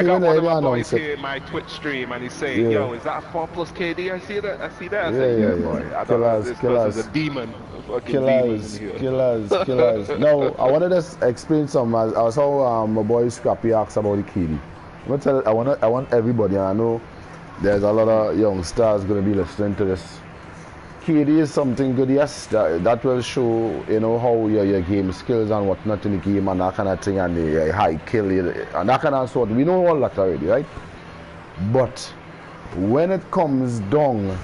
got one of my boys here in my Twitch stream, and he's saying, "Yo, is that a 4+ KD? I see that. I say, boy, I don't know. This person's a demon. Killers. No, I wanted to explain something. I was how my boy Scrappy asked about the KD. I want everybody, and I know there's a lot of young stars going to be listening to this. KD is something good, yes. That will show, you know, how your game skills and whatnot in the game and that kind of thing, and the high kill and that kind of sort. We know all that already, right? But when it comes down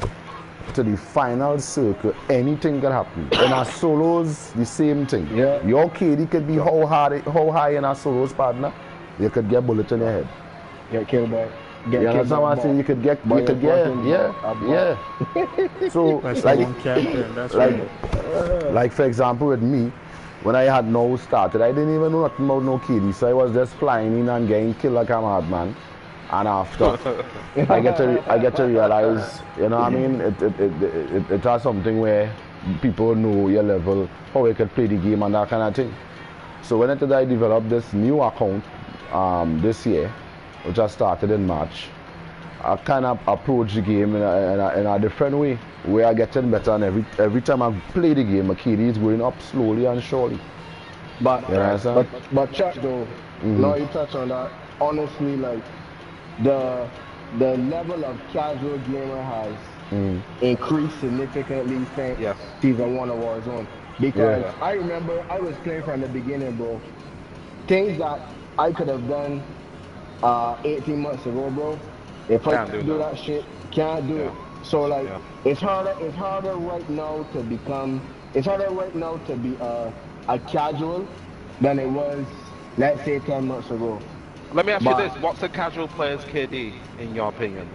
to the final circle, anything can happen. In our solos, the same thing. Yeah. Your KD could be how high in our solos, partner. You could get bullet in your head. Get killed by. You understand what I'm saying? You could get, yeah. So, That's like, one captain. That's right. like for example, with me, when I had no started, I didn't even know nothing about no KD, so I was just flying in and getting killed like a madman. And after, I get to realize, you know what I mean? It has something where people know your level, how you can play the game and that kind of thing. So when I developed this new account this year, which I started in March, I kind of approach the game in a different way, where I getting better, and every time I play the game, my KD is going up slowly and surely. But Chuck though, now you touch on that. Honestly, like the level of casual gamer has increased significantly since season 1 of Warzone. Because I remember I was playing from the beginning, bro. Things that I could have done 18 months ago, bro. If I do that shit, can't do it. So like, it's harder right now to become. It's harder right now to be a casual than it was, let's say, 10 months ago. Let me ask you this: what's a casual player's KD in your opinion?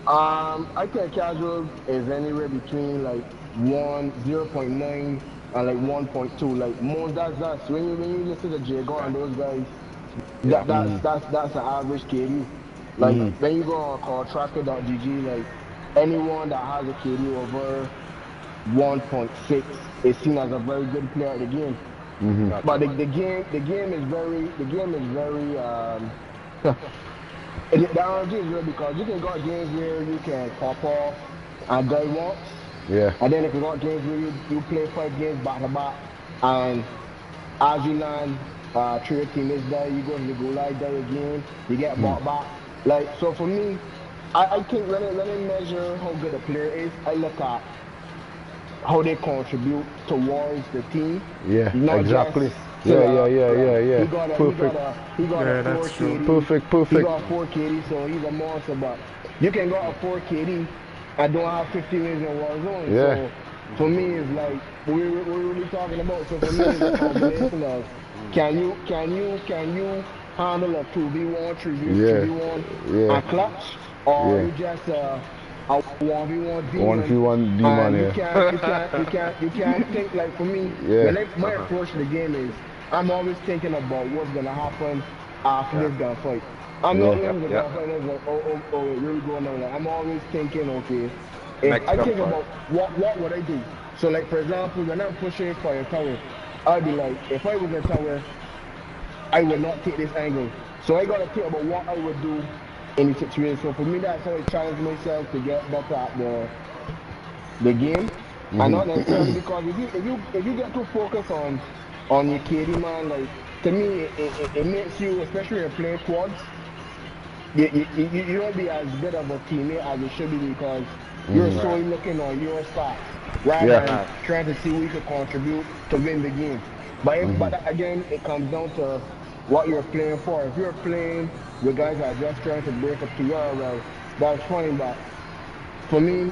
I think casual is anywhere between like 0.9 and like 1.2. Like most that's when you listen to Jago and those guys, that's the average KD. Like when you go on calltracker.gg, like anyone that has a KD over 1.6 is seen as a very good player at the game. But the game is very the RNG is real, because you can go games where you can pop off and die once. Yeah. And then if you got games where you play 5 games back to back, and as you land 3 your teammates die, you go to the gulag, die again, you get bought back. Like, so for me, I think when I measure how good a player is, I look at how they contribute towards the team. Yeah, exactly. Yeah. He got a 4 KD. Perfect. He got 4 KD, so he's a monster. But you can go a 4 KD and don't have 50 wins in Warzone. Yeah. So for me, it's like we're really talking about. So for me, it's a combination of can you handle a 2v1, 3v1 a clutch, or you just a 1v1 demon. 1v1 demon, you can't think. Like for me, my approach to the game is I'm always thinking about what's gonna happen after this gunfight. I'm not even gonna gunfight like oh here we go now. Like, I'm always thinking, okay, I think about what would I do. So like for example, when I'm pushing for a tower, I'd be like, if I was a tower, I would not take this angle. So I gotta think about what I would do in the situation. So for me, that's how I challenge myself to get better at the game. And not necessarily because if you get too focused on your KD, man, like to me it makes you, especially when you're playing quads, you don't be as good of a teammate as you should be, because you're solely looking on your stats rather than trying to see who you can contribute to win the game. But again, it comes down to what you're playing for. If you're playing with guys that are just trying to break up to your well, that's fine. But for me,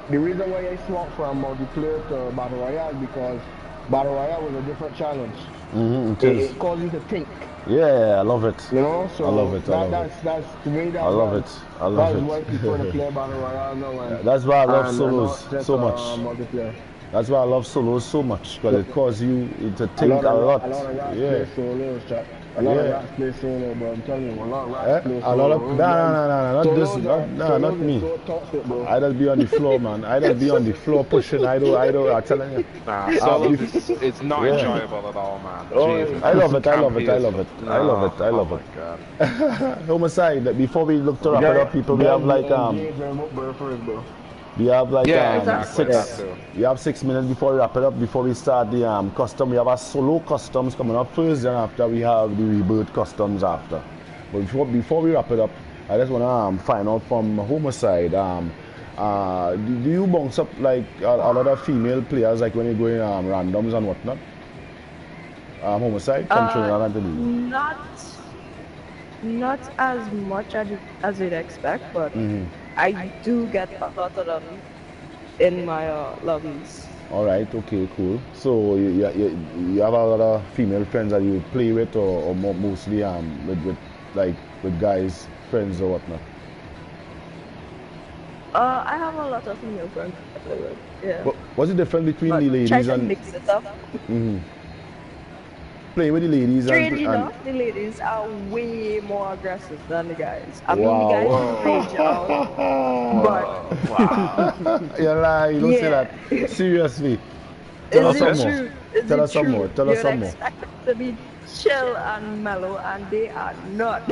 the reason why I swapped from multiplayer to Battle Royale is because Battle Royale was a different challenge. It caused you to think. Yeah, I love it. You know, so I love it. That's to me. I love it. That's why people to play Battle Royale now. That's why I love solos so much. Multiplayer. That's why I love solos so much, because it causes you to think a lot. A lot of rats play solos, Chuck. A lot of rats play solo, but I'm telling you, a lot of rats play solo. A lot of not me. So toxic, bro. I just be on the floor, man. I just be on the floor pushing. I'm telling you. Nah, solo it's not enjoyable at all, man. Jesus. I love it. God. Homicide. Before we look to wrap it up, people, we have like we have like 6. We have 6 minutes before we wrap it up. Before we start the custom, we have our solo customs coming up first. Then after we have the rebirth customs after. But before we wrap it up, I just want to find out from Homicide. Do you bounce up like a lot of female players, like when you're going randoms and whatnot? Homicide from Trinidad and Tobago? Not as much as you'd expect, but I do get a lot of them in my lobbies. All right, okay, cool. So you have a lot of female friends that you play with, or mostly with guys friends or whatnot? I have a lot of female friends I play with. Yeah. What's the difference between the ladies try to and mix it up? Playing with the ladies Strangely enough, the ladies are way more aggressive than the guys. I mean, Wow. the guys rage out, but Wow. You're lying, you don't say that. Seriously. Tell us some more. Tell us some more. Tell us some more. You'd expect them to be chill and mellow, and they are not.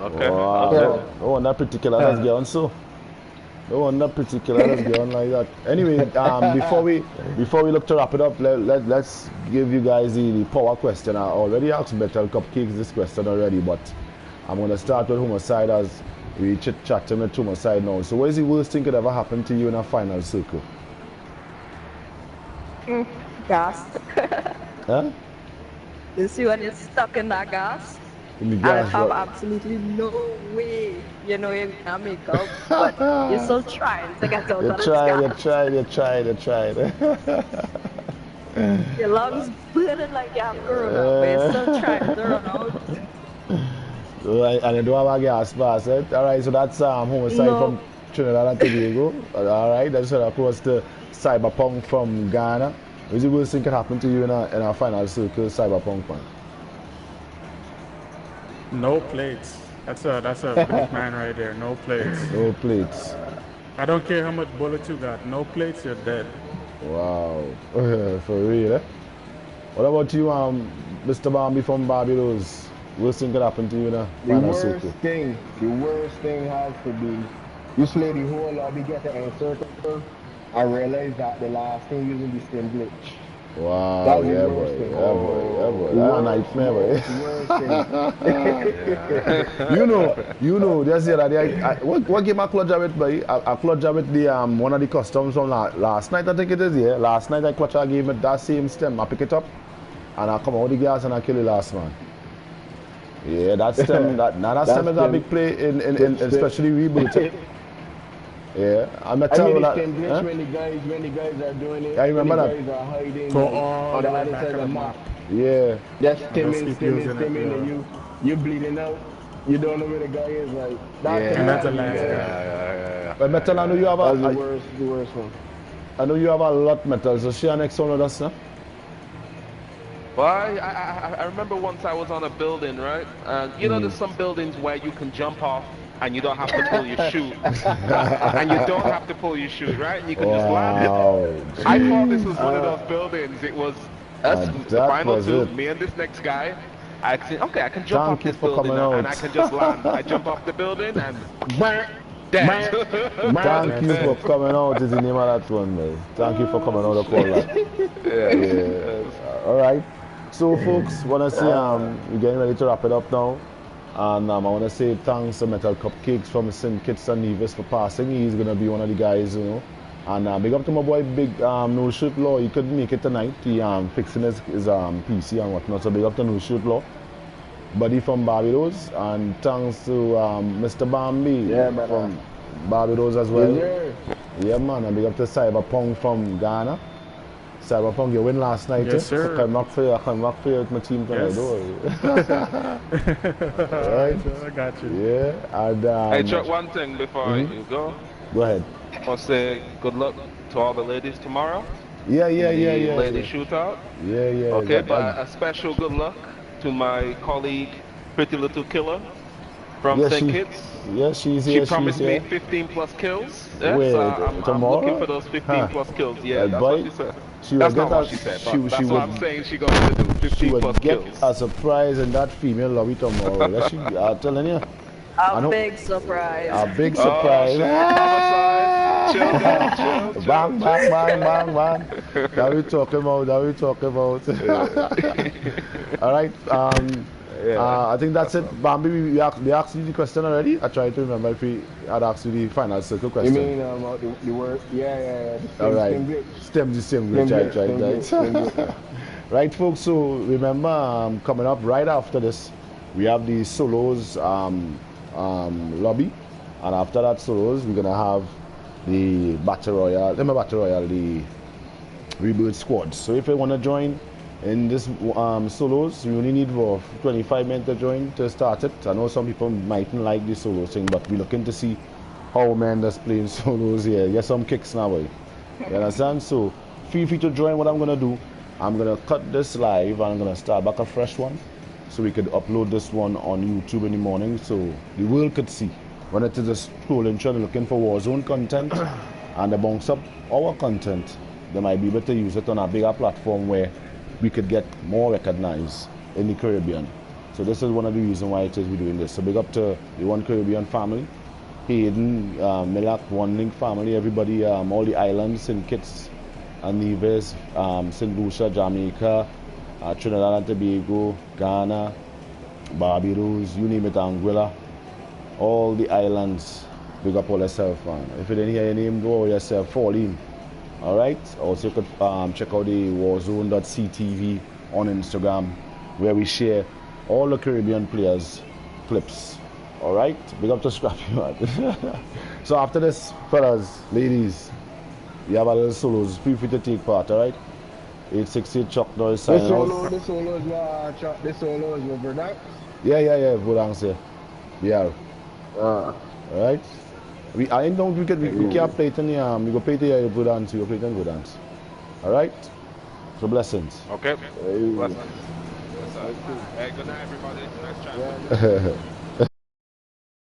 Okay. Wow. Okay. Oh, on that particular let's get on so. Oh, on that particular let's get on like that. Anyway, before we look to wrap it up, let's give you guys the power question. I already asked Metal Cupcakes this question already, but I'm gonna start with Homicide as we chit-chatting with Homicide now. So what is the worst thing could ever happen to you in a final circle? Gas. Huh? You see when you're stuck in that gas? In the I gas, have right? absolutely no way, you're gonna make up, but you're still trying to get out of this gas. You tried. Your lungs burning like you have corona, but you're still trying to run out. Right, and you don't have a gas pass, right? Alright, so that's Homicide from Trinidad and Tobago. Alright, that's right across to Cyberpunk from Ghana. What is the worst thing that can happen to you in a final circle, Cyberpunk fan? No plates. That's a big man right there. No plates. No plates. I don't care how much bullets you got. No plates, you're dead. Wow. For real, eh? What about you, Mr. Bambi from Barbados? Worst thing can happen to you in a final circle? The worst thing has to be you slay the whole lobby, get the encircle, I realize that the last thing is in the same glitch. Wow, That's yeah the boy, worst thing. That's a nightmare, boy. You know, just say that what game I clutch with, boy? I clutch with the one of the customs from last night, I think it is, yeah. Last night I clutch a game with that same stem, I pick it up, and I come out the gas and I kill the last man. Yeah, that stem, that stem is a big play in especially rebooted. Yeah, I'm not telling you that. When the guys are doing it, I remember that. Guys are hiding Go on the other side of the map. Yeah. Just stimming, and you bleeding out. You don't know where the guy is, like. And that's the last guy. Yeah. But Metal, I know you have That's the worst one. I know you have a lot, Metal. So share next one with us, huh? Well, I remember once I was on a building, right? And there's some buildings where you can jump off and you don't have to pull your chute. And you don't have to pull your chute, right? And you can just land. I thought this was one of those buildings. It was us, the final two, me and this next guy. I said, okay, I can jump off this building and I can just land. I jump off the building and dead. Thank you for coming out is the name of that one, man. Thank you for coming out to call that. Yeah. All right. So, folks, want to say we're getting ready to wrap it up now. And I want to say thanks to Metal Cupcakes from St. Kitts and Nevis for passing. He's going to be one of the guys, And big up to my boy, Big No Shoot Law. He couldn't make it tonight. He fixing his PC and whatnot. So big up to No Shoot Law. Buddy from Barbados. And thanks to Mr. Bambi from Barbados as well. Yeah, man. And big up to Cyberpunk from Ghana. Cyberpunk, you win last night. Yes, sir. I come back for you with my team tonight. Right. I got you. Yeah. And, hey, Chuck, one thing before you go. Go ahead. I want to say good luck to all the ladies tomorrow. Yeah. Lady shootout. Yeah. Okay, but a special good luck to my colleague, Pretty Little Killer from St. Kitts. Yeah, she's here. She promised me 15 plus kills. Yeah, wait, so I'm looking for those 15 plus kills. Yeah, that's what she said. That's not what she said, but that's what I'm saying she's going to do. 15 plus kills. She would get a surprise in that female lobby tomorrow. I'm telling you. A big surprise. A big surprise. Chill. Bang. That we talking about. All right. I think that's it. Bambi, we asked you the question already. I tried to remember if we had asked you the final circle question. You mean about the word? Yeah. All right. Stem glitch. Right. Right, folks. So remember, coming up right after this, we have the solos lobby, and after that solos, we're gonna have the battle royale. The rebirth squad. So if you wanna join in this solos, you only need for 25 minutes to join to start it. I know some people mightn't like the solo thing, but we're looking to see how men that's playing solos here. Get some kicks now, boy. You understand? So feel free to join. What I'm gonna do, I'm gonna cut this live and I'm gonna start back a fresh one so we could upload this one on YouTube in the morning so the world could see. When it is a scrolling channel looking for Warzone content and they bounce up our content, they might be able to use it on a bigger platform where we could get more recognized in the Caribbean. So this is one of the reasons why it is we're doing this. So big up to the One Caribbean family, Hayden, Milak, One Link family, everybody, all the islands, St. Kitts and Nevis, St. Lucia, Jamaica, Trinidad and Tobago, Ghana, Barbados, you name it, Anguilla, all the islands. Big up all yourself, man. If you didn't hear your name, go yourself, fall in. Alright, also you could check out the warzone.ctv on Instagram where we share all the Caribbean players clips. Alright, big up to Scrappy, man. So after this, fellas, ladies, we have a little solos. Feel free to take part, alright? 868 Chuck Norris signing out. This solo is your Verdax? Yeah, Verdax, yeah. Yeah. Alright? I don't we can't play it in the we go play it in good dance, we go play it in good dance. Alright? So blessings. Okay. Blessings. Hey, good night everybody. Nice chat.